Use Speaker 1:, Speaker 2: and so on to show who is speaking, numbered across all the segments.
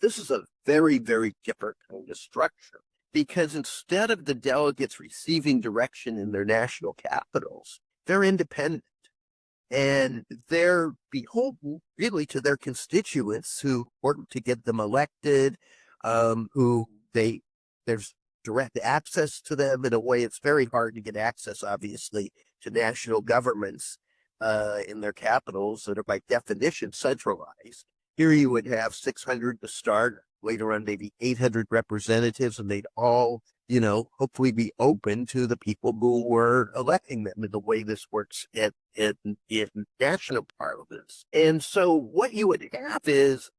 Speaker 1: this is a very, very different kind of structure because instead of the delegates receiving direction in their national capitals, they're independent and they're beholden really to their constituents who work to get them elected, who there's direct access to them in a way it's very hard to get access, obviously, to national governments in their capitals that are by definition centralized. Here you would have 600 to start, later on maybe 800 representatives, and they'd all, hopefully be open to the people who were electing them in the way this works in national parliaments. And so what you would have is,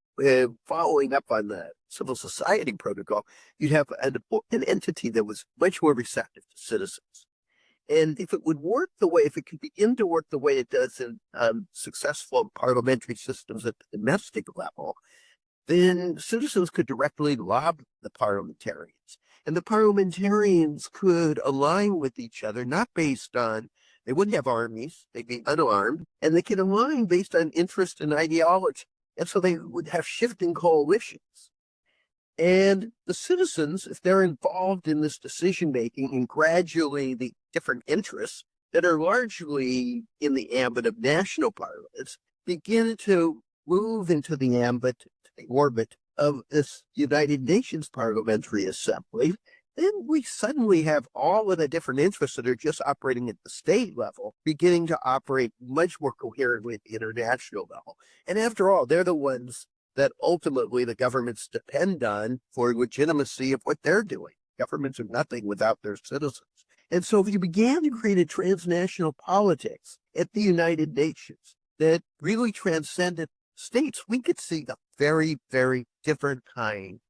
Speaker 1: following up on the civil society protocol, you'd have an entity that was much more receptive to citizens. And if it would work if it could begin to work the way it does in successful parliamentary systems at the domestic level, then citizens could directly lobby the parliamentarians. And the parliamentarians could align with each other, not based on, they wouldn't have armies, they'd be unarmed, and they could align based on interest and ideology. And so they would have shifting coalitions. And the citizens, if they're involved in this decision-making and gradually the different interests that are largely in the ambit of national parliaments, begin to move into the ambit, the orbit of this United Nations Parliamentary Assembly, then we suddenly have all of the different interests that are just operating at the state level, beginning to operate much more coherently at the international level. And after all, they're the ones that ultimately the governments depend on for legitimacy of what they're doing. Governments are nothing without their citizens. And so if you began to create a transnational politics at the United Nations that really transcended states, we could see a very, very different kind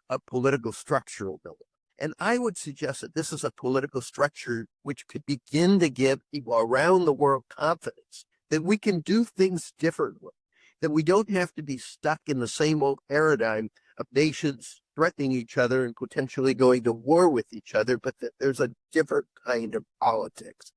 Speaker 1: of political structure building. And I would suggest that this is a political structure which could begin to give people around the world confidence that we can do things differently, that we don't have to be stuck in the same old paradigm of nations threatening each other and potentially going to war with each other, but that there's a different kind of politics.